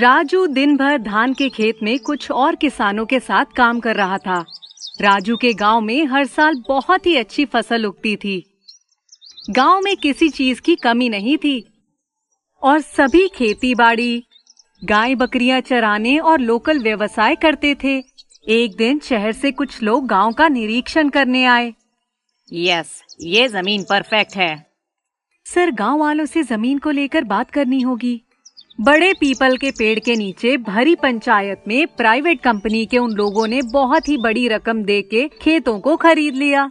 राजू दिन भर धान के खेत में कुछ और किसानों के साथ काम कर रहा था। राजू के गांव में हर साल बहुत ही अच्छी फसल उगती थी। गांव में किसी चीज की कमी नहीं थी और सभी खेती बाड़ी, गाय बकरियां चराने और लोकल व्यवसाय करते थे। एक दिन शहर से कुछ लोग गांव का निरीक्षण करने आए। यस, ये जमीन परफेक्ट है। सर, गांव वालों से जमीन को लेकर बात करनी होगी। बड़े पीपल के पेड़ के नीचे भरी पंचायत में प्राइवेट कंपनी के उन लोगों ने बहुत ही बड़ी रकम देके खेतों को खरीद लिया।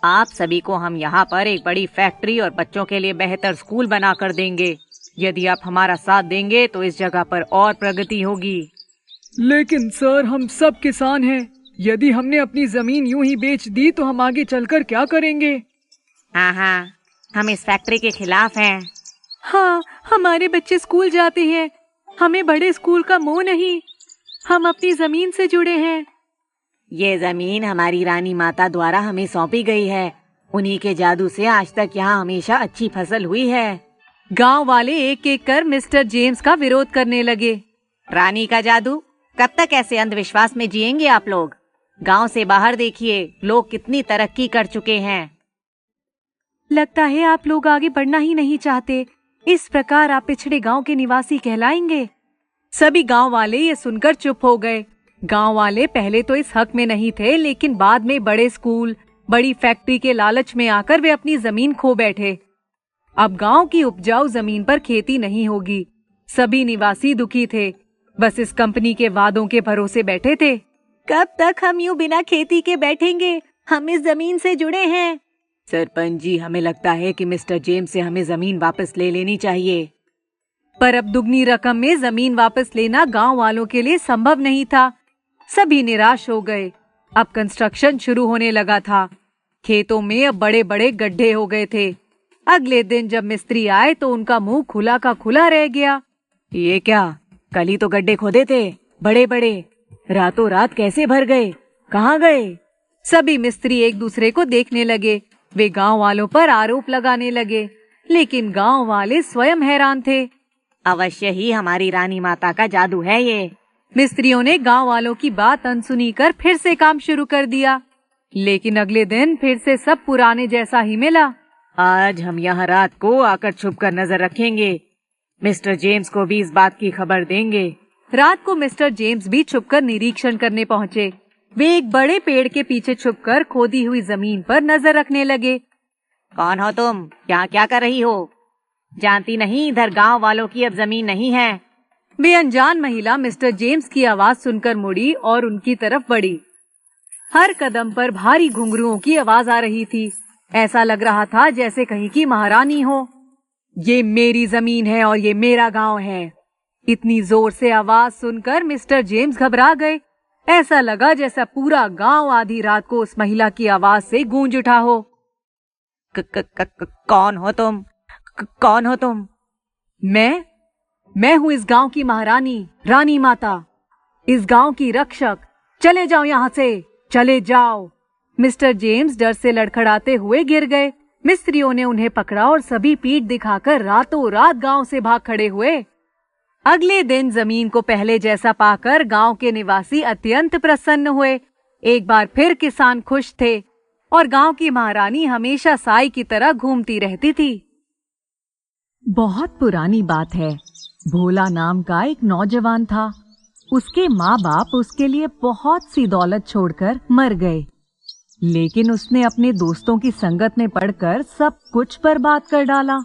आप सभी को हम यहाँ पर एक बड़ी फैक्ट्री और बच्चों के लिए बेहतर स्कूल बना कर देंगे। यदि आप हमारा साथ देंगे तो इस जगह पर और प्रगति होगी। लेकिन सर, हम सब किसान हैं। यदि हमने अपनी जमीन यूं ही बेच दी तो हम आगे चलकर क्या करेंगे? हाँ, हम इस फैक्ट्री के खिलाफ हैं। हाँ, हमारे बच्चे स्कूल जाते हैं। हमें बड़े स्कूल का मोह नहीं। हम अपनी जमीन से जुड़े हैं। ये जमीन हमारी रानी माता द्वारा हमें सौंपी गई है। उन्हीं के जादू से आज तक यहाँ हमेशा अच्छी फसल हुई है। गांव वाले एक एक कर मिस्टर जेम्स का विरोध करने लगे। रानी का जादू? कब तक ऐसे अंधविश्वास में जिएंगे आप लोग? गांव से बाहर देखिए, लोग कितनी तरक्की कर चुके हैं। लगता है आप लोग आगे बढ़ना ही नहीं चाहते। इस प्रकार आप पिछड़े गांव के निवासी कहलाएंगे। सभी गांव वाले ये सुनकर चुप हो गए। गांव वाले पहले तो इस हक में नहीं थे, लेकिन बाद में बड़े स्कूल, बड़ी फैक्ट्री के लालच में आकर वे अपनी जमीन खो बैठे। अब गांव की उपजाऊ जमीन पर खेती नहीं होगी। सभी निवासी दुखी थे, बस इस कंपनी के वादों के भरोसे बैठे थे। कब तक हम यूं बिना खेती के बैठेंगे? हम इस जमीन से जुड़े हैं। सरपंच जी, हमें लगता है कि मिस्टर जेम्स से हमें जमीन वापस ले लेनी चाहिए। पर अब दुगनी रकम में जमीन वापस लेना गांव वालों के लिए संभव नहीं था। सभी निराश हो गए। अब कंस्ट्रक्शन शुरू होने लगा था। खेतों में अब बड़े बड़े गड्ढे हो गए थे। अगले दिन जब मिस्त्री आए तो उनका मुंह खुला का खुला रह गया। ये क्या? कल ही तो गड्ढे खोदे थे बड़े बड़े। रातों रात कैसे भर गए? कहाँ गए? सभी मिस्त्री एक दूसरे को देखने लगे। वे गांव वालों पर आरोप लगाने लगे, लेकिन गांव वाले स्वयं हैरान थे। अवश्य ही हमारी रानी माता का जादू है ये। मिस्त्रियों ने गांव वालों की बात अनसुनी कर फिर से काम शुरू कर दिया, लेकिन अगले दिन फिर से सब पुराने जैसा ही मिला। आज हम यहाँ रात को आकर छुप कर नजर रखेंगे। मिस्टर जेम्स को भी इस बात की खबर देंगे। रात को मिस्टर जेम्स भी छुपकर निरीक्षण करने पहुँचे। वे एक बड़े पेड़ के पीछे छुपकर खोदी हुई जमीन पर नजर रखने लगे। कौन हो तुम? यहाँ क्या कर रही हो? जानती नहीं इधर गांव वालों की अब जमीन नहीं है। वे अनजान महिला मिस्टर जेम्स की आवाज सुनकर मुड़ी और उनकी तरफ बढ़ी। हर कदम पर भारी घुंघरुओं की आवाज आ रही थी। ऐसा लग रहा था जैसे कहीं की महारानी हो। ये मेरी जमीन है और ये मेरा गांव है। इतनी जोर से आवाज सुनकर मिस्टर जेम्स घबरा गए। ऐसा लगा जैसा पूरा गांव आधी रात को उस महिला की आवाज से गूंज उठा हो। कौन हो तुम? कौन हो तुम? मैं हूँ इस गांव की महारानी, रानी माता, इस गांव की रक्षक। चले जाओ यहाँ से, चले जाओ। मिस्टर जेम्स डर से लड़खड़ाते हुए गिर गए। मिस्त्रियों ने उन्हें पकड़ा और सभी पीठ दिखाकर रातों रात गांव से भाग खड़े हुए। अगले दिन जमीन को पहले जैसा पाकर गांव के निवासी अत्यंत प्रसन्न हुए। एक बार फिर किसान खुश थे और गांव की महारानी हमेशा साई की तरह घूमती रहती थी। बहुत पुरानी बात है। भोला नाम का एक नौजवान था। उसके माँ बाप उसके लिए बहुत सी दौलत छोड़कर मर गए, लेकिन उसने अपने दोस्तों की संगत में पड़कर सब कुछ बर्बाद कर डाला।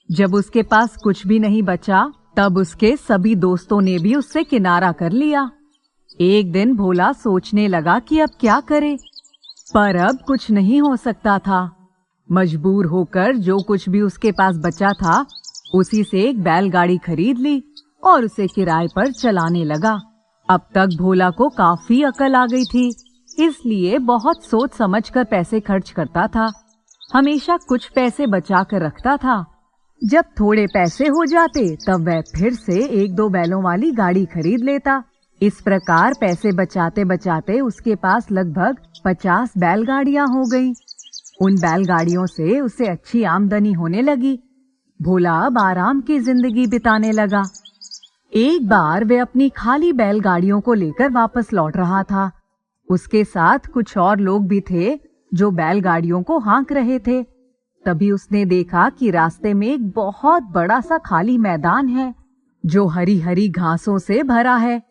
जब उसके पास कुछ भी नहीं बचा, तब उसके सभी दोस्तों ने भी उससे किनारा कर लिया। एक दिन भोला सोचने लगा कि अब क्या करे, पर अब कुछ नहीं हो सकता था। मजबूर होकर जो कुछ भी उसके पास बचा था, उसी से एक बैलगाड़ी खरीद ली और उसे किराए पर चलाने लगा। अब तक भोला को काफी अकल आ गई थी, इसलिए बहुत सोच समझकर पैसे खर्च करता था। हमेशा कुछ पैसे बचा कर रखता था। जब थोड़े पैसे हो जाते तब वह फिर से एक दो बैलों वाली गाड़ी खरीद लेता। इस प्रकार पैसे बचाते बचाते उसके पास लगभग 50 बैलगाड़ियां हो गईं। उन बैलगाड़ियों से उसे अच्छी आमदनी होने लगी। भोला अब आराम की जिंदगी बिताने लगा। एक बार वे अपनी खाली बैलगाड़ियों को लेकर वापस लौट रहा था। उसके साथ कुछ और लोग भी थे जो बैलगाड़ियों को हाँक रहे थे। तभी उसने देखा कि रास्ते में एक बहुत बड़ा सा खाली मैदान है जो हरी हरी घासों से भरा है।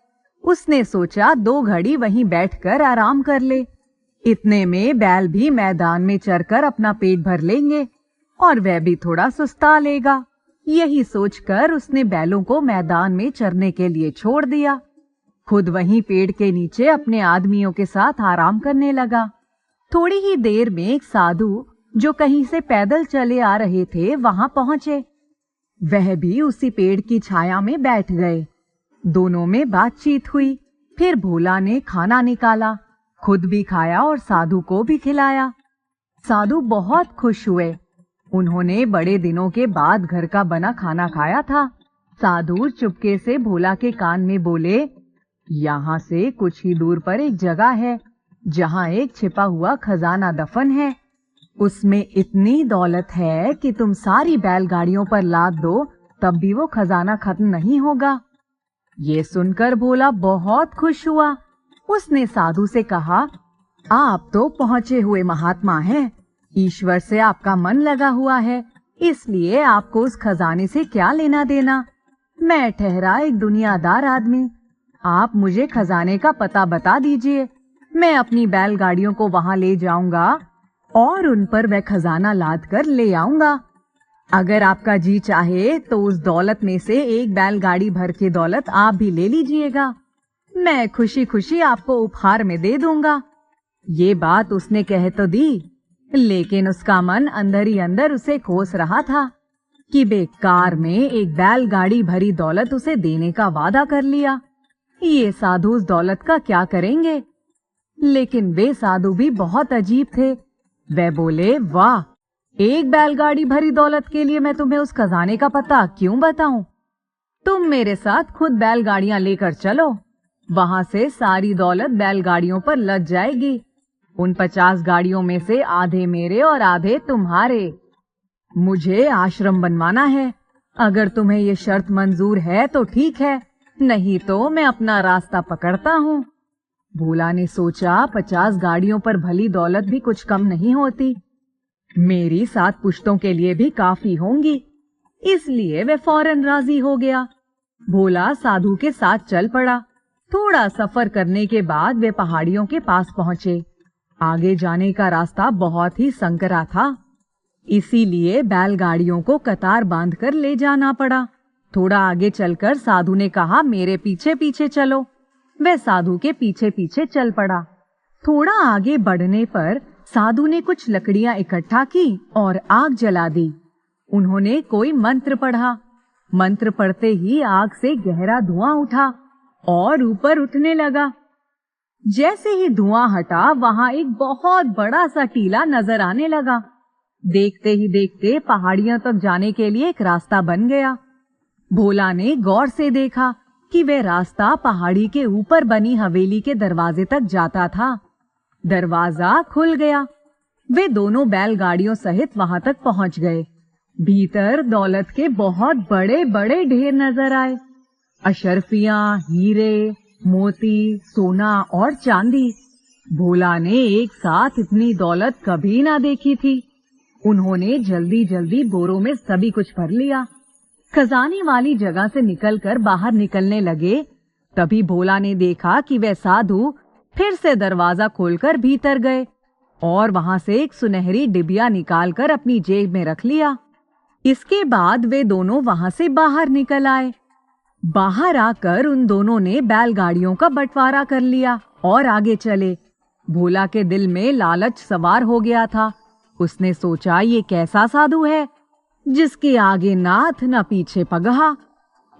उसने सोचा 2 घड़ी वहीं बैठकर आराम कर ले। इतने में बैल भी मैदान में चरकर अपना पेट भर लेंगे और वह भी थोड़ा सुस्ता लेगा। यही सोचकर उसने बैलों को मैदान में चरने के लिए छोड़ दिया। खुद वहीं पेड़ के नीचे अपने आदमियों के साथ आराम करने लगा। थोड़ी ही देर में एक साधु जो कहीं से पैदल चले आ रहे थे वहां पहुंचे। वह भी उसी पेड़ की छाया में बैठ गए। दोनों में बातचीत हुई। फिर भोला ने खाना निकाला, खुद भी खाया और साधु को भी खिलाया। साधु बहुत खुश हुए। उन्होंने बड़े दिनों के बाद घर का बना खाना खाया था। साधु चुपके से भोला के कान में बोले, यहाँ से कुछ ही दूर पर एक जगह है जहाँ एक छिपा हुआ खजाना दफन है। उसमें इतनी दौलत है कि तुम सारी बैलगाड़ियों पर लाद दो तब भी वो खजाना खत्म नहीं होगा। ये सुनकर भोला बहुत खुश हुआ। उसने साधु से कहा, आप तो पहुंचे हुए महात्मा हैं। ईश्वर से आपका मन लगा हुआ है, इसलिए आपको उस खजाने से क्या लेना देना। मैं ठहरा एक दुनियादार आदमी। आप मुझे खजाने का पता बता दीजिए। मैं अपनी बैलगाड़ियों को वहां ले जाऊंगा और उन पर वह खजाना लाद कर ले आऊंगा। अगर आपका जी चाहे तो उस दौलत में से एक बैलगाड़ी भर के दौलत आप भी ले लीजिएगा। मैं खुशी खुशी आपको उपहार में दे दूंगा। ये बात उसने कह तो दी, लेकिन उसका मन अंदर ही अंदर उसे कोस रहा था कि बेकार में एक बैलगाड़ी भरी दौलत उसे देने का वादा कर लिया। ये साधु उस दौलत का क्या करेंगे? लेकिन वे साधु भी बहुत अजीब थे। वे बोले, वाह, एक बैलगाड़ी भरी दौलत के लिए मैं तुम्हें उस खजाने का पता क्यों बताऊं? तुम मेरे साथ खुद बैलगाड़ियां लेकर चलो। वहां से सारी दौलत बैलगाड़ियों पर लद जाएगी। उन 50 गाड़ियों में से आधे मेरे और आधे तुम्हारे। मुझे आश्रम बनवाना है। अगर तुम्हें ये शर्त मंजूर है तो ठीक है, नहीं तो मैं अपना रास्ता पकड़ता हूँ। भोला ने सोचा 50 गाड़ियों पर भली दौलत भी कुछ कम नहीं होती। मेरी 7 पुश्तों के लिए भी काफी होंगी। इसलिए वह फौरन राजी हो गया। भोला साधु के साथ चल पड़ा। थोड़ा सफर करने के बाद वे पहाड़ियों के पास पहुंचे। आगे जाने का रास्ता बहुत ही संकरा था, इसीलिए बैलगाड़ियों को कतार बांधकर ले जाना पड़ा। थोड़ा आगे चलकर साधु ने कहा, मेरे पीछे पीछे चलो। वह साधु के पीछे पीछे चल पड़ा। थोड़ा आगे बढ़ने पर साधु ने कुछ लकड़ियां इकट्ठा की और आग जला दी। उन्होंने कोई मंत्र पढ़ा। मंत्र पढ़ते ही आग से गहरा धुआं उठा और ऊपर उठने लगा। जैसे ही धुआं हटा, वहां एक बहुत बड़ा सा टीला नजर आने लगा। देखते ही देखते पहाड़ियों तक जाने के लिए एक रास्ता बन गया। भोला ने गौर से देखा कि वह रास्ता पहाड़ी के ऊपर बनी हवेली के दरवाजे तक जाता था। दरवाजा खुल गया। वे दोनों बैलगाड़ियों सहित वहां तक पहुंच गए। भीतर दौलत के बहुत बड़े बड़े ढेर नजर आए। अशर्फियां, हीरे, मोती, सोना और चांदी। भोला ने एक साथ इतनी दौलत कभी ना देखी थी। उन्होंने जल्दी जल्दी बोरों में सभी कुछ भर लिया। खजाने वाली जगह से निकलकर बाहर निकलने लगे, तभी भोला ने देखा कि वे साधु फिर से दरवाजा खोलकर भीतर गए और वहां से एक सुनहरी डिबिया निकालकर अपनी जेब में रख लिया। इसके बाद वे दोनों वहां से बाहर निकल आए। बाहर आकर उन दोनों ने बैलगाड़ियों का बंटवारा कर लिया और आगे चले। भोला के दिल में लालच सवार हो गया था। उसने सोचा, ये कैसा साधु है जिसके आगे नाथ न पीछे पगहा।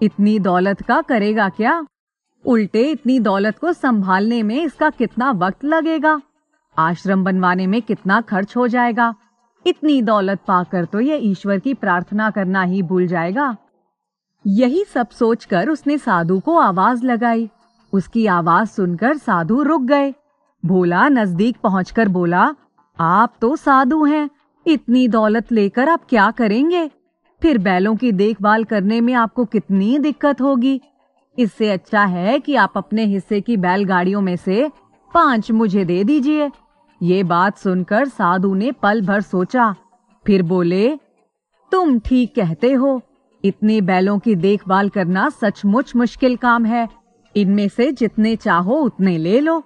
इतनी दौलत का करेगा क्या? उल्टे इतनी दौलत को संभालने में इसका कितना वक्त लगेगा, आश्रम बनवाने में कितना खर्च हो जाएगा। इतनी दौलत पाकर तो ये ईश्वर की प्रार्थना करना ही भूल जाएगा। यही सब सोचकर उसने साधु को आवाज लगाई। उसकी आवाज सुनकर साधु रुक गए। भोला नजदीक पहुंचकर बोला, आप तो साधु हैं, इतनी दौलत लेकर आप क्या करेंगे? फिर बैलों की देखभाल करने में आपको कितनी दिक्कत होगी। इससे अच्छा है कि आप अपने हिस्से की बैलगाड़ियों में से 5 मुझे दे दीजिए। ये बात सुनकर साधु ने पल भर सोचा, फिर बोले, तुम ठीक कहते हो, इतने बैलों की देखभाल करना सचमुच मुश्किल काम है। इनमें से जितने चाहो उतने ले लो।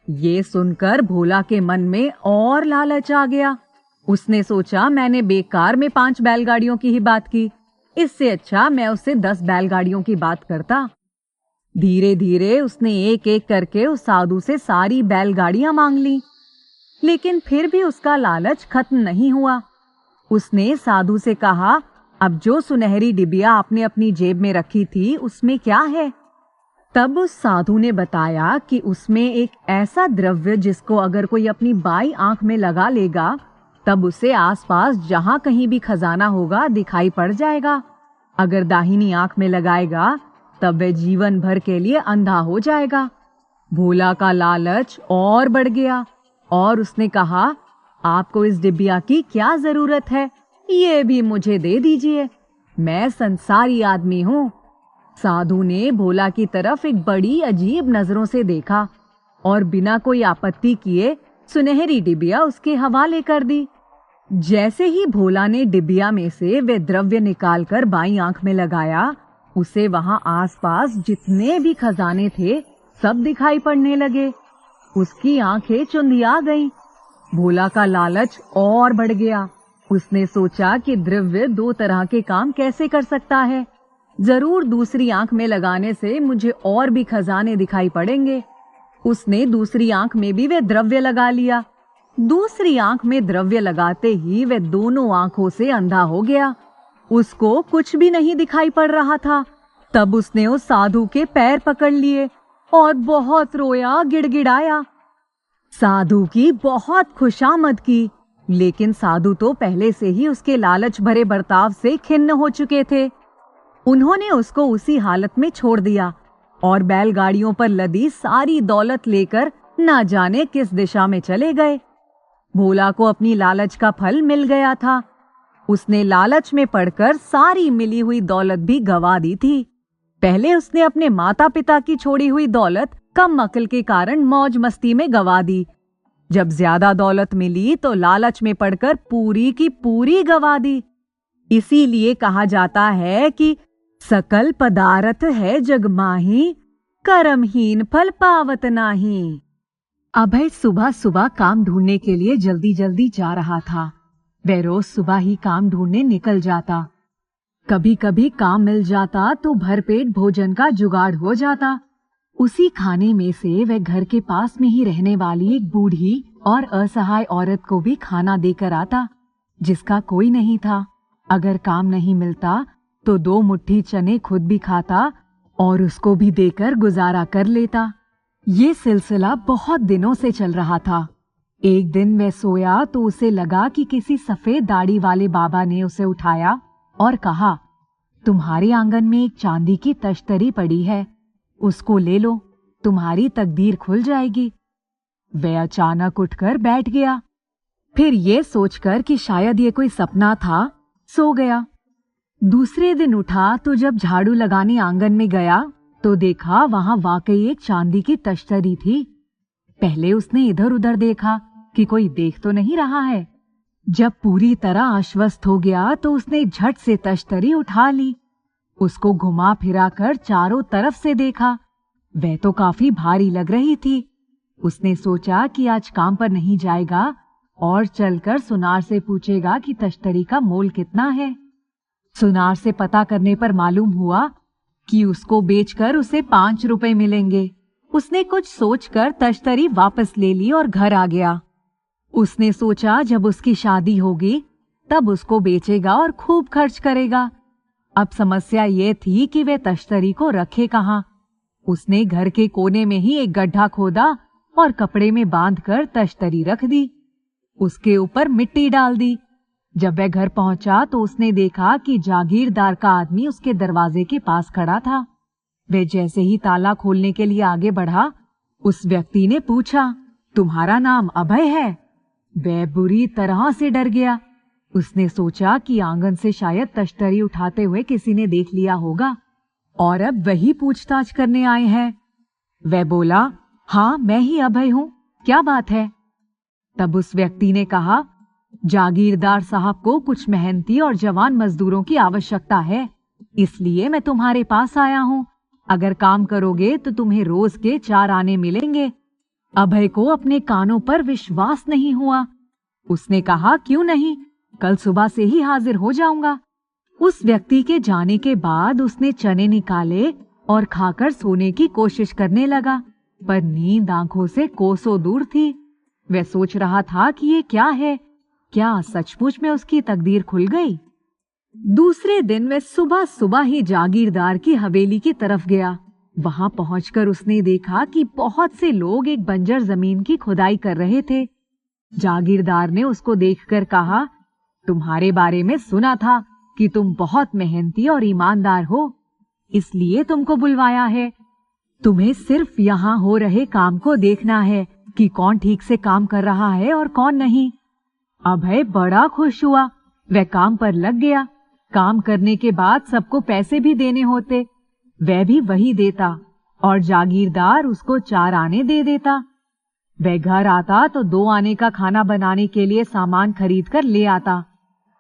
ये सुनकर भोला के मन में और लालच आ गया। उसने सोचा, मैंने बेकार में 5 बैलगाड़ियों की ही बात की, इससे अच्छा मैं उससे 10 बैलगाड़ियों की बात करता। धीरे धीरे उसने एक एक करके उस साधु से सारी बैलगाड़ियां मांग ली, लेकिन फिर भी उसका लालच खत्म नहीं हुआ। उसने साधु से कहा, अब जो सुनहरी डिबिया आपने अपनी जेब में रखी थी उसमें क्या है? तब उस साधु ने बताया कि उसमें एक ऐसा द्रव्य जिसको अगर कोई अपनी बाई आंख में लगा लेगा तब उसे आसपास जहां कहीं भी खजाना होगा दिखाई पड़ जाएगा। अगर दाहिनी आंख में लगाएगा तब वह जीवन भर के लिए अंधा हो जाएगा। भोला का लालच और बढ़ गया और उसने कहा, आपको इस डिबिया की क्या जरूरत है? ये भी मुझे दे दीजिए, मैं संसारी आदमी हूँ। साधु ने भोला की तरफ एक बड़ी अजीब नजरों से देखा और बिना कोई आपत्ति किए सुनहरी डिबिया उसके हवाले कर दी। जैसे ही भोला ने डिबिया में से वे द्रव्य निकालकर बाईं आंख में लगाया, उसे वहां आसपास जितने भी खजाने थे सब दिखाई पड़ने लगे। उसकी आंखें चुंधिया गईं। भोला का लालच और बढ़ गया। उसने सोचा कि द्रव्य 2 तरह के काम कैसे कर सकता है। जरूर दूसरी आंख में लगाने से मुझे और भी खजाने दिखाई पड़ेंगे। उसने दूसरी आंख में भी वे द्रव्य लगा लिया। दूसरी आंख में द्रव्य लगाते ही वह दोनों आंखों से अंधा हो गया। उसको कुछ भी नहीं दिखाई पड़ रहा था। तब उसने उस साधु के पैर पकड़ लिए और बहुत रोया, गिड़गिड़ाया। साधु की बहुत खुशामद की, लेकिन साधु तो पहले से ही उसके लालच भरे बर्ताव से खिन्न हो चुके थे। उन्होंने उसको उसी हालत में छोड़ दिया और बैलगाड़ियों पर लदी सारी दौलत लेकर ना जाने किस दिशा में चले गए। भोला को अपनी लालच का फल मिल गया था। उसने लालच में पड़कर सारी मिली हुई दौलत भी गंवा दी थी। पहले उसने अपने माता पिता की छोड़ी हुई दौलत कम अक्ल के कारण मौज मस्ती में गंवा दी। जब ज्यादा दौलत मिली तो लालच में पड़कर पूरी की पूरी गंवा दी। इसीलिए कहा जाता है कि सकल पदार्थ है जग माही, कर्महीन फल पावत नाही। अभय सुबह सुबह काम ढूंढने के लिए जल्दी जल्दी जा रहा था। वह रोज सुबह ही काम ढूंढने निकल जाता। कभी कभी काम मिल जाता तो भरपेट भोजन का जुगाड़ हो जाता। उसी खाने में से वह घर के पास में ही रहने वाली एक बूढ़ी और असहाय औरत को भी खाना देकर आता, जिसका कोई नहीं था। अगर काम नहीं मिलता तो 2 मुट्ठी चने खुद भी खाता और उसको भी देकर गुजारा कर लेता। ये सिलसिला बहुत दिनों से चल रहा था। एक दिन वह सोया तो उसे लगा कि किसी सफेद दाढ़ी वाले बाबा ने उसे उठाया और कहा, तुम्हारे आंगन में एक चांदी की तश्तरी पड़ी है, उसको ले लो, तुम्हारी तकदीर खुल जाएगी। वह अचानक उठकर बैठ गया। फिर ये सोचकर कि शायद ये कोई सपना था, सो गया। दूसरे दिन उठा तो जब झाड़ू लगाने आंगन में गया तो देखा वहां वाकई एक चांदी की तश्तरी थी। पहले उसने इधर उधर देखा कि कोई देख तो नहीं रहा है। जब पूरी तरह आश्वस्त हो गया तो उसने झट से तश्तरी उठा ली। उसको घुमा फिरा कर चारों तरफ से देखा। वह तो काफी भारी लग रही थी। उसने सोचा कि आज काम पर नहीं जाएगा और चलकर सुनार से पूछेगा कि तश्तरी का मोल कितना है। सुनार से पता करने पर मालूम हुआ कि उसको बेचकर उसे 5 रुपए मिलेंगे। उसने कुछ सोचकर तश्तरी वापस ले ली और घर आ गया। उसने सोचा जब उसकी शादी होगी तब उसको बेचेगा और खूब खर्च करेगा। अब समस्या ये थी कि वे तश्तरी को रखे कहाँ। उसने घर के कोने में ही एक गड्ढा खोदा और कपड़े में बांधकर तश्तरी रख दी। उसके ऊपर मिट्टी डाल दी। जब वह घर पहुंचा तो उसने देखा कि जागीरदार का आदमी उसके दरवाजे के पास खड़ा था। वह जैसे ही ताला खोलने के लिए आगे बढ़ा, उस व्यक्ति ने पूछा, तुम्हारा नाम अभय है? वह बुरी तरह से डर गया। उसने सोचा कि आंगन से शायद तश्तरी उठाते हुए किसी ने देख लिया होगा। और अब वही पूछताछ करने आए हैं। वह बोला, हाँ मैं ही अभय हूँ, क्या बात है? तब उस व्यक्ति ने कहा, जागीरदार साहब को कुछ मेहनती और जवान मजदूरों की आवश्यकता है, इसलिए मैं तुम्हारे पास आया हूँ। अगर काम करोगे तो तुम्हें रोज के 4 आने मिलेंगे। अभय को अपने कानों पर विश्वास नहीं हुआ। उसने कहा, क्यों नहीं, कल सुबह से ही हाजिर हो जाऊंगा। उस व्यक्ति के जाने के बाद उसने चने निकाले और खाकर सोने की कोशिश करने लगा, पर नींद आंखों से कोसों दूर थी। वह सोच रहा था कि ये क्या है, क्या सचमुच में उसकी तकदीर खुल गई? दूसरे दिन वह सुबह सुबह ही जागीरदार की हवेली की तरफ गया। वहां पहुंचकर उसने देखा कि बहुत से लोग एक बंजर जमीन की खुदाई कर रहे थे। जागीरदार ने उसको देखकर कहा, तुम्हारे बारे में सुना था कि तुम बहुत मेहनती और ईमानदार हो, इसलिए तुमको बुलवाया है। तुम्हें सिर्फ यहाँ हो रहे काम को देखना है कि कौन ठीक से काम कर रहा है और कौन नहीं। अभय बड़ा खुश हुआ। वह काम पर लग गया। काम करने के बाद सबको पैसे भी देने होते, वह भी वही देता और जागीरदार उसको 4 आने दे देता। वह घर आता तो 2 आने का खाना बनाने के लिए सामान खरीद कर ले आता।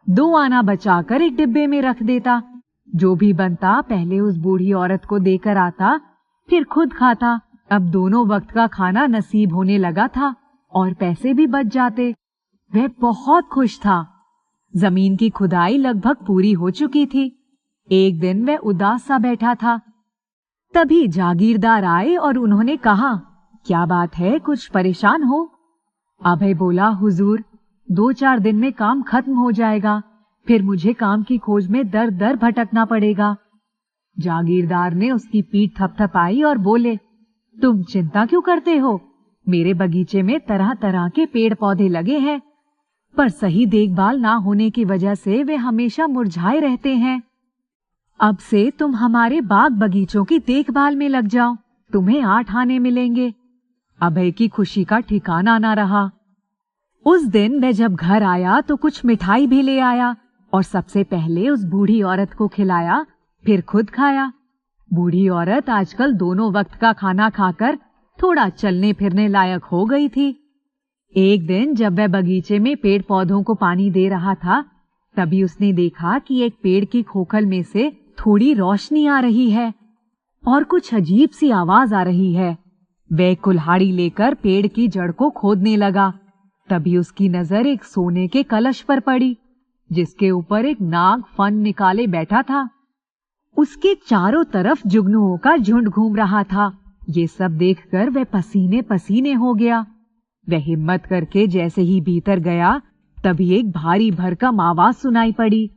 2 आना बचाकर एक डिब्बे में रख देता। जो भी बनता पहले उस बूढ़ी औरत को देकर आता, फिर खुद खाता। अब दोनों वक्त का खाना नसीब होने लगा था और पैसे भी बच जाते। वह बहुत खुश था। जमीन की खुदाई लगभग पूरी हो चुकी थी। एक दिन वह उदास सा बैठा था। तभी जागीरदार आए और उन्होंने कहा, क्या बात है, कुछ परेशान हो? अभय बोला, हुजूर 2-4 दिन में काम खत्म हो जाएगा, फिर मुझे काम की खोज में दर दर भटकना पड़ेगा। जागीरदार ने उसकी पीठ थपथपाई और बोले, तुम चिंता क्यों करते हो? मेरे बगीचे में तरह तरह के पेड़ पौधे लगे हैं, पर सही देखभाल ना होने की वजह से वे हमेशा मुरझाए रहते हैं। अब से तुम हमारे बाग बगीचों की देखभाल में लग जाओ, तुम्हें 8 आने मिलेंगे। अभय की खुशी का ठिकाना ना रहा। उस दिन वह जब घर आया तो कुछ मिठाई भी ले आया और सबसे पहले उस बूढ़ी औरत को खिलाया, फिर खुद खाया। बूढ़ी औरत आजकल दोनों वक्त का खाना खाकर थोड़ा चलने फिरने लायक हो गई थी। एक दिन जब वह बगीचे में पेड़ पौधों को पानी दे रहा था, तभी उसने देखा कि एक पेड़ की खोखल में से थोड़ी रोशनी आ रही है और कुछ अजीब सी आवाज आ रही है। वह कुल्हाड़ी लेकर पेड़ की जड़ को खोदने लगा। तभी उसकी नजर एक सोने के कलश पर पड़ी, जिसके ऊपर एक नाग फन निकाले बैठा था। उसके चारों तरफ जुगनुओं का झुंड घूम रहा था। ये सब देखकर वह पसीने पसीने हो गया। वह हिम्मत करके जैसे ही भीतर गया, तभी एक भारी भरकम आवाज सुनाई पड़ी,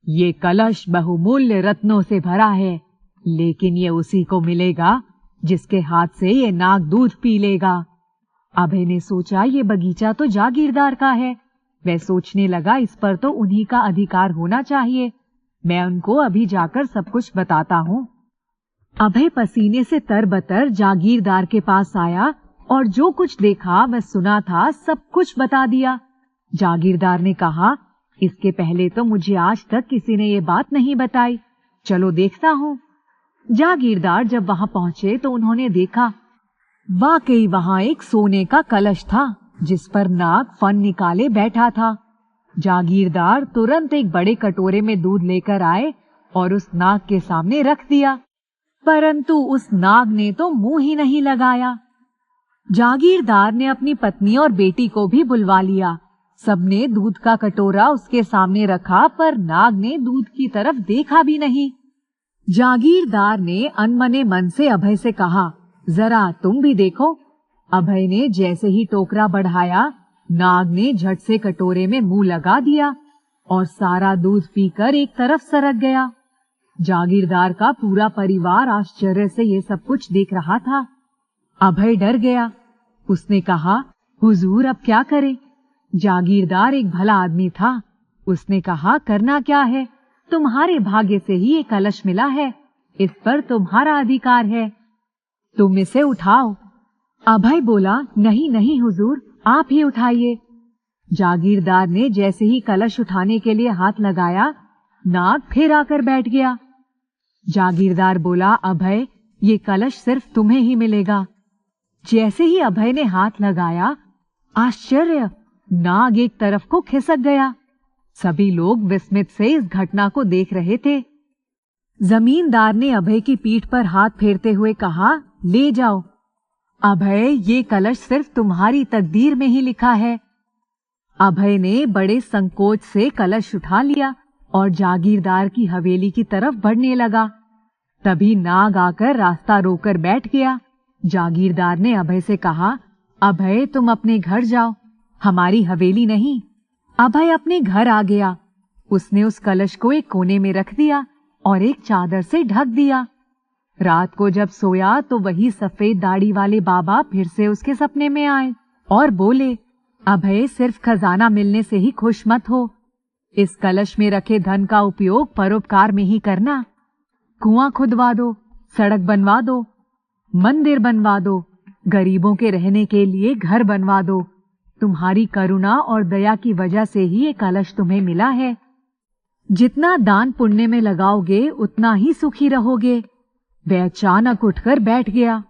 ये कलश बहुमूल्य रत्नों से भरा है, लेकिन ये उसी को मिलेगा जिसके हाथ से ये नाग दूध पी लेगा। अभय ने सोचा, ये बगीचा तो जागीरदार का है। वह सोचने लगा, इस पर तो उन्हीं का अधिकार होना चाहिए। मैं उनको अभी जाकर सब कुछ बताता हूँ। अभय पसीने से तरबतर जागीरदार के पास आया और जो कुछ देखा वह सुना था सब कुछ बता दिया। जागीरदार ने कहा, इसके पहले तो मुझे आज तक किसी ने ये बात नहीं बताई, चलो देखता हूँ। जागीरदार जब वहां पहुंचे तो उन्होंने देखा, वाकई वहां एक सोने का कलश था जिस पर नाग फन निकाले बैठा था। जागीरदार तुरंत एक बड़े कटोरे में दूध लेकर आए और उस नाग के सामने रख दिया, परंतु उस नाग ने तो मुंह ही नहीं लगाया। जागीरदार ने अपनी पत्नी और बेटी को भी बुलवा लिया। सबने दूध का कटोरा उसके सामने रखा, पर नाग ने दूध की तरफ देखा भी नहीं। जागीरदार ने अनमने मन से अभय से कहा, जरा तुम भी देखो। अभय ने जैसे ही टोकरा बढ़ाया, नाग ने झट से कटोरे में मुंह लगा दिया और सारा दूध पीकर एक तरफ सरक गया। जागीरदार का पूरा परिवार आश्चर्य से ये सब कुछ देख रहा था। अभय डर गया। उसने कहा, हुजूर अब क्या करें? जागीरदार एक भला आदमी था। उसने कहा, करना क्या है, तुम्हारे भाग्य से ही ये कलश मिला है, इस पर तुम्हारा अधिकार है, तुम इसे उठाओ। अभय बोला, नहीं नहीं हुजूर, आप ही उठाइए। जागीरदार ने जैसे ही कलश उठाने के लिए हाथ लगाया, नाग फिर आकर बैठ गया। जागीरदार बोला, अभय, ये कलश सिर्फ तुम्हें ही मिलेगा। जैसे ही अभय ने हाथ लगाया, आश्चर्य, नाग एक तरफ को खिसक गया। सभी लोग विस्मित से इस घटना को देख रहे थे। जमींदार ने अभय की पीठ पर हाथ फेरते हुए कहा, ले जाओ। अभय, ये कलश सिर्फ तुम्हारी तकदीर में ही लिखा है। अभय ने बड़े संकोच से कलश उठा लिया और जागीरदार की हवेली की तरफ बढ़ने लगा। तभी नाग आकर रास्ता रोकर बैठ गया। जागीरदार ने अभय से कहा, अभय, तुम अपने घर जाओ, हमारी हवेली नहीं। अभय अपने घर आ गया। उसने उस कलश को एक कोने में रख दिया और एक चादर से ढक दिया। रात को जब सोया तो वही सफेद दाढ़ी वाले बाबा फिर से उसके सपने में आए और बोले, अभय, सिर्फ खजाना मिलने से ही खुश मत हो। इस कलश में रखे धन का उपयोग परोपकार में ही करना। कुआं खुदवा दो, सड़क बनवा दो, मंदिर बनवा दो, गरीबों के रहने के लिए घर बनवा दो। तुम्हारी करुणा और दया की वजह से ही ये कलश तुम्हें मिला है। जितना दान पुण्य में लगाओगे उतना ही सुखी रहोगे। वह अचानक उठकर बैठ गया।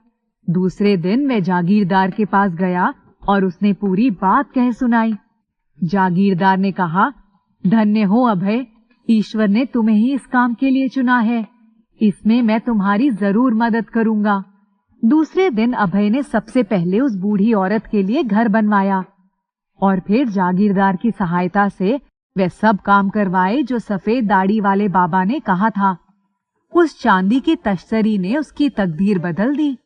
दूसरे दिन वह जागीरदार के पास गया और उसने पूरी बात कह सुनाई। जागीरदार ने कहा, धन्य हो अभय, ईश्वर ने तुम्हें ही इस काम के लिए चुना है। इसमें मैं तुम्हारी जरूर मदद करूंगा। दूसरे दिन अभय ने सबसे पहले उस बूढ़ी औरत के लिए घर बनवाया और फिर जागीरदार की सहायता से वे सब काम करवाए जो सफेद दाढ़ी वाले बाबा ने कहा था। उस चांदी की तश्तरी ने उसकी तकदीर बदल दी।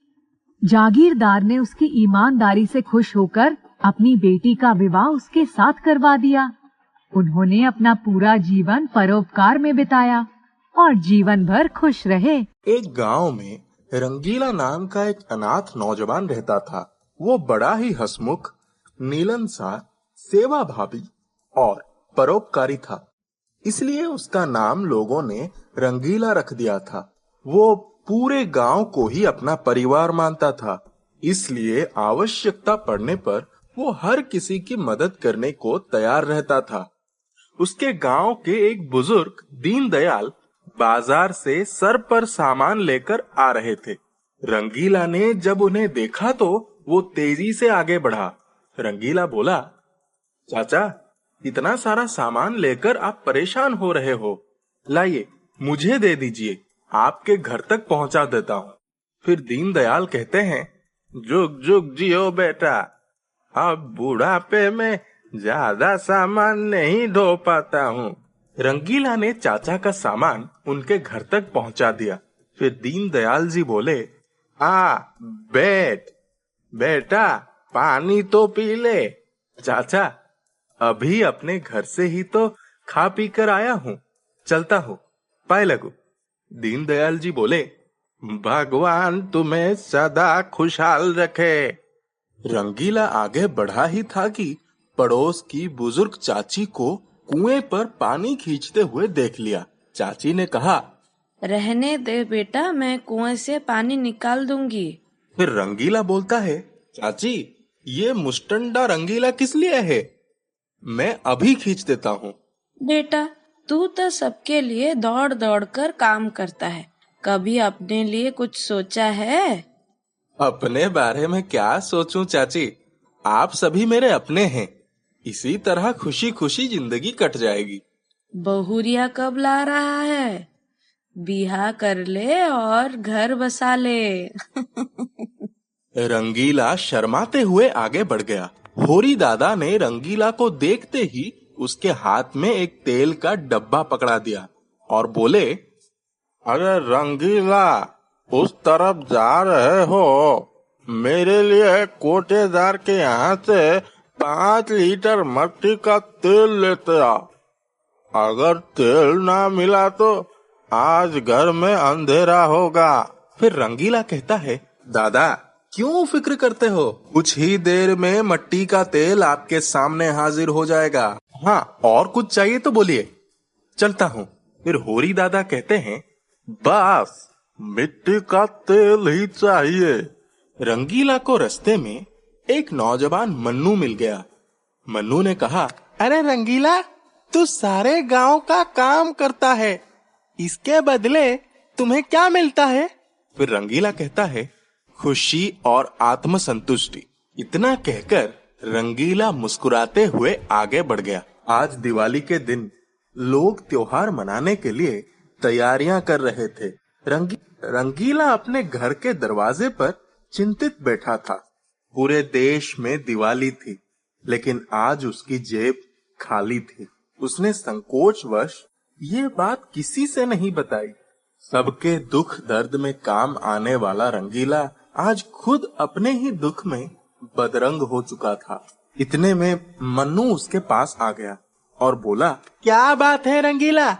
जागीरदार ने उसकी ईमानदारी से खुश होकर अपनी बेटी का विवाह उसके साथ करवा दिया। उन्होंने अपना पूरा जीवन परोपकार में बिताया और जीवन भर खुश रहे। एक गांव में रंगीला नाम का एक अनाथ नौजवान रहता था। वो बड़ा ही हंसमुख, नीलनसार, सेवाभावी और परोपकारी था। इसलिए उसका नाम लोगों ने रंगीला रख दिया था। वो पूरे गांव को ही अपना परिवार मानता था। इसलिए आवश्यकता पड़ने पर वो हर किसी की मदद करने को तैयार रहता था। उसके गांव के एक बुजुर्ग दीनदयाल बाजार से सर पर सामान लेकर आ रहे थे। रंगीला ने जब उन्हें देखा तो वो तेजी से आगे बढ़ा। रंगीला बोला, चाचा, इतना सारा सामान लेकर आप परेशान हो रहे हो, लाइए मुझे दे दीजिए, आपके घर तक पहुंचा देता हूँ। फिर दीनदयाल कहते हैं, जुग जुग जियो बेटा, अब बुढ़ापे में ज्यादा सामान नहीं ढो पाता हूँ। रंगीला ने चाचा का सामान उनके घर तक पहुंचा दिया। फिर दीनदयाल जी बोले, बैठ बेटा, पानी तो पी ले। चाचा, अभी अपने घर से ही तो खा पी कर आया हूँ, चलता हूँ, पाए लगू। दीनदयाल जी बोले, भगवान तुम्हें सदा खुशहाल रखे। रंगीला आगे बढ़ा ही था कि पड़ोस की बुजुर्ग चाची को कुएं पर पानी खींचते हुए देख लिया। चाची ने कहा, रहने दे बेटा, मैं कुएं से पानी निकाल दूंगी। फिर रंगीला बोलता है, चाची, ये मुस्टंडा रंगीला किस लिए है? मैं अभी खींच देता हूँ। बेटा, तू तो सबके लिए दौड़ दौड़ कर काम करता है, कभी अपने लिए कुछ सोचा है? अपने बारे में क्या सोचूं चाची, आप सभी मेरे अपने हैं। इसी तरह खुशी खुशी जिंदगी कट जाएगी। बहुरिया कब ला रहा है? बिहा कर ले और घर बसा ले। रंगीला शर्माते हुए आगे बढ़ गया। होरी दादा ने रंगीला को देखते ही उसके हाथ में एक तेल का डब्बा पकड़ा दिया और बोले, अरे रंगीला, उस तरफ जा रहे हो, मेरे लिए कोटेदार के यहाँ से 5 लीटर मट्टी का तेल लेते आ। अगर तेल ना मिला तो आज घर में अंधेरा होगा। फिर रंगीला कहता है, दादा क्यों फिक्र करते हो, कुछ ही देर में मट्टी का तेल आपके सामने हाजिर हो जाएगा। हाँ, और कुछ चाहिए तो बोलिए, चलता हूँ। फिर होरी दादा कहते हैं, बस मिट्टी का तेल ही चाहिए। रंगीला को रास्ते में एक नौजवान मन्नू मिल गया। मन्नू ने कहा, अरे रंगीला, तू सारे गांव का काम करता है, इसके बदले तुम्हें क्या मिलता है? फिर रंगीला कहता है, खुशी और आत्मसंतुष्टि। इतना कहकर रंगीला मुस्कुराते हुए आगे बढ़ गया। आज दिवाली के दिन लोग त्योहार मनाने के लिए तैयारियां कर रहे थे। रंगीला अपने घर के दरवाजे पर चिंतित बैठा था। पूरे देश में दिवाली थी, लेकिन आज उसकी जेब खाली थी। उसने संकोचवश ये बात किसी से नहीं बताई। सबके दुख दर्द में काम आने वाला रंगीला आज खुद अपने ही दुख में बदरंग हो चुका था। इतने में मन्नू उसके पास आ गया और बोला, क्या बात है रंगीला,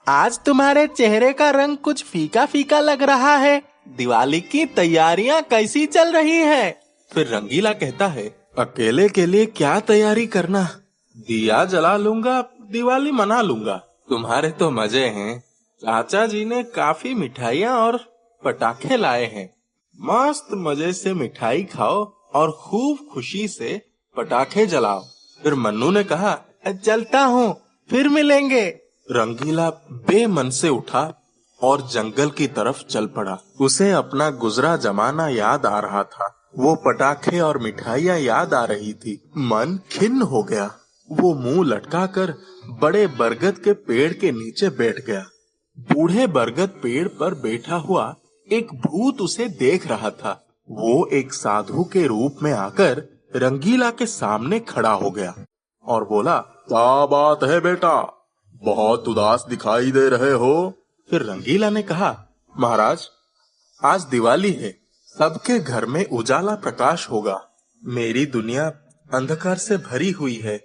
आज तुम्हारे चेहरे का रंग कुछ फीका फीका लग रहा है। दिवाली की तैयारियां कैसी चल रही है? फिर रंगीला कहता है, अकेले के लिए क्या तैयारी करना, दिया जला लूंगा, दिवाली मना लूंगा। तुम्हारे तो मजे हैं। चाचा जी ने काफी मिठाइयाँ और पटाखे लाए हैं। मस्त मजे से मिठाई खाओ और खूब खुशी से पटाखे जलाओ। फिर मन्नू ने कहा, चलता हूँ, फिर मिलेंगे। रंगीला बेमन से उठा और जंगल की तरफ चल पड़ा। उसे अपना गुजरा जमाना याद आ रहा था। वो पटाखे और मिठाइयाँ याद आ रही थी। मन खिन्न हो गया। वो मुंह लटकाकर बड़े बरगद के पेड़ के नीचे बैठ गया। बूढ़े बरगद पेड़ पर बैठा हुआ एक भूत उसे देख रहा था। वो एक साधु के रूप में आकर रंगीला के सामने खड़ा हो गया और बोला, क्या बात है बेटा, बहुत उदास दिखाई दे रहे हो। फिर रंगीला ने कहा, महाराज, आज दिवाली है, सबके घर में उजाला प्रकाश होगा। मेरी दुनिया अंधकार से भरी हुई है।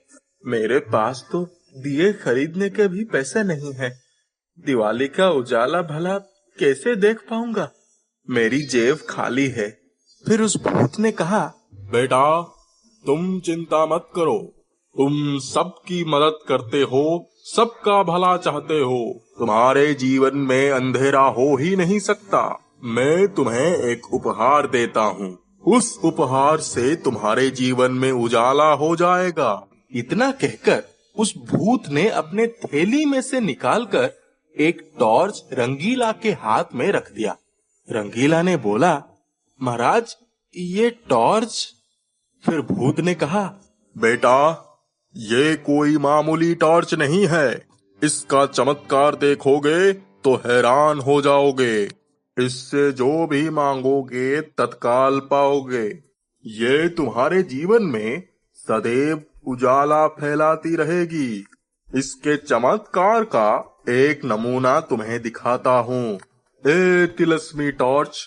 मेरे पास तो दिए खरीदने के भी पैसे नहीं है। दिवाली का उजाला भला कैसे देख पाऊंगा? मेरी जेब खाली है। फिर उस भूत ने कहा, बेटा, तुम चिंता मत करो। तुम सबकी मदद करते हो, सबका भला चाहते हो। तुम्हारे जीवन में अंधेरा हो ही नहीं सकता। मैं तुम्हें एक उपहार देता हूँ। उस उपहार से तुम्हारे जीवन में उजाला हो जाएगा। इतना कहकर उस भूत ने अपने थैली में से निकालकर एक टॉर्च रंगीला के हाथ में रख दिया। रंगीला ने बोला, महाराज, ये टॉर्च? फिर भूत ने कहा, बेटा, ये कोई मामूली टॉर्च नहीं है। इसका चमत्कार देखोगे तो हैरान हो जाओगे। इससे जो भी मांगोगे तत्काल पाओगे। ये तुम्हारे जीवन में सदैव उजाला फैलाती रहेगी। इसके चमत्कार का एक नमूना तुम्हें दिखाता हूँ। ए तिलस्मी टॉर्च,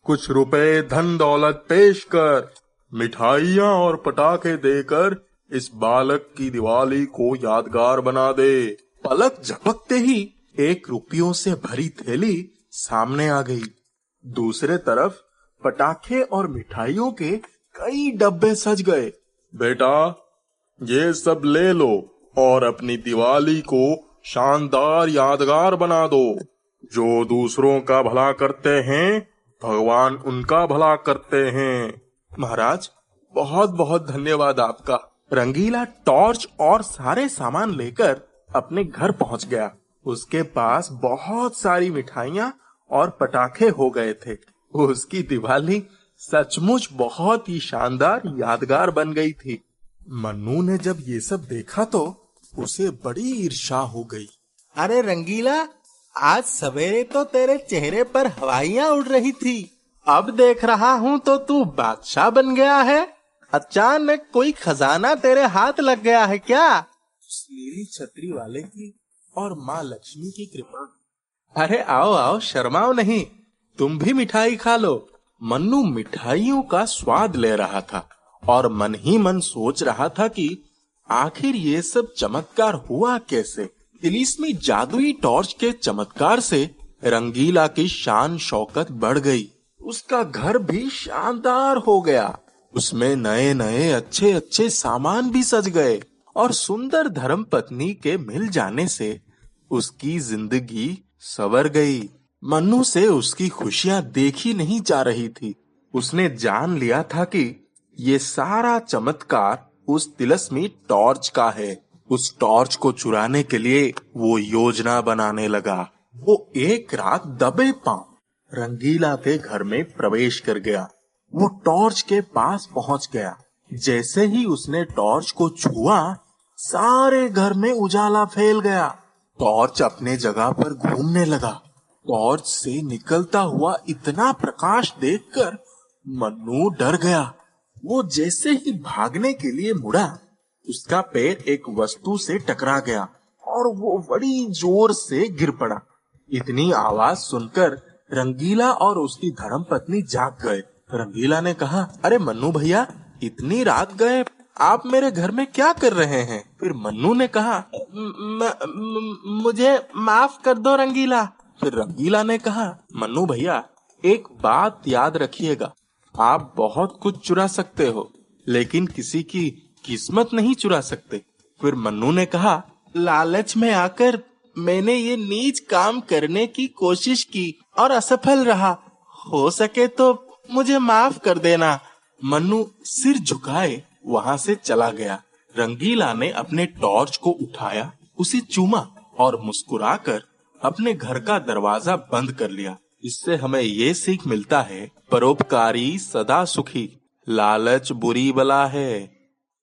कुछ रुपए धन दौलत पेश कर, मिठाइयाँ और पटाखे देकर इस बालक की दिवाली को यादगार बना दे। पलक झपकते ही एक रुपयों से भरी थैली सामने आ गई। दूसरे तरफ पटाखे और मिठाइयों के कई डब्बे सज गए। बेटा, ये सब ले लो और अपनी दिवाली को शानदार यादगार बना दो। जो दूसरों का भला करते हैं, भगवान उनका भला करते हैं। महाराज, बहुत बहुत धन्यवाद आपका। रंगीला टॉर्च और सारे सामान लेकर अपने घर पहुंच गया। उसके पास बहुत सारी मिठाइयाँ और पटाखे हो गए थे। उसकी दिवाली सचमुच बहुत ही शानदार यादगार बन गई थी। मन्नू ने जब ये सब देखा तो उसे बड़ी ईर्ष्या हो गई। अरे रंगीला, आज सवेरे तो तेरे चेहरे पर हवाइयाँ उड़ रही थी, अब देख रहा हूँ तो तू बादशाह बन गया है। अचानक कोई खजाना तेरे हाथ लग गया है क्या? नीली छतरी वाले की और माँ लक्ष्मी की कृपा। अरे आओ आओ, शर्माओ नहीं, तुम भी मिठाई खा लो। मन्नू मिठाइयों का स्वाद ले रहा था और मन ही मन सोच रहा था कि आखिर ये सब चमत्कार हुआ कैसे। तिलिस्मी जादुई टॉर्च के चमत्कार से रंगीला की शान शौकत बढ़ गई। उसका घर भी शानदार हो गया। उसमें नए नए अच्छे अच्छे सामान भी सज गए और सुंदर धर्म पत्नी के मिल जाने से उसकी जिंदगी संवर गई। मन्नू से उसकी खुशियां देखी नहीं जा रही थी। उसने जान लिया था कि ये सारा चमत्कार उस तिलस्मी टॉर्च का है। उस टॉर्च को चुराने के लिए वो योजना बनाने लगा। वो एक रात दबे पांव रंगीला के घर में प्रवेश कर गया। वो टॉर्च के पास पहुंच गया। जैसे ही उसने टॉर्च को छुआ, सारे घर में उजाला फैल गया। टॉर्च अपने जगह पर घूमने लगा। टॉर्च से निकलता हुआ इतना प्रकाश देखकर मन्नू डर गया। वो जैसे ही भागने के लिए मुड़ा, उसका पैर एक वस्तु से टकरा गया और वो बड़ी जोर से गिर पड़ा। इतनी आवाज सुनकर रंगीला और उसकी धर्मपत्नी जाग गए। रंगीला ने कहा, अरे मन्नू भैया, इतनी रात गए, आप मेरे घर में क्या कर रहे हैं? फिर मन्नू ने कहा, मुझे माफ कर दो रंगीला। फिर रंगीला ने कहा, मन्नू भैया, एक बात याद रखिएगा, आप बहुत कुछ चुरा सकते हो, लेकिन किसी की किस्मत नहीं चुरा सकते। फिर मन्नू ने कहा, लालच में आकर मैंने ये नीच काम करने की कोशिश की और असफल रहा। हो सके तो मुझे माफ कर देना। मन्नू सिर झुकाए वहां से चला गया। रंगीला ने अपने टॉर्च को उठाया, उसे चूमा और मुस्कुराकर अपने घर का दरवाजा बंद कर लिया। इससे हमें ये सीख मिलता है, परोपकारी सदा सुखी, लालच बुरी बला है।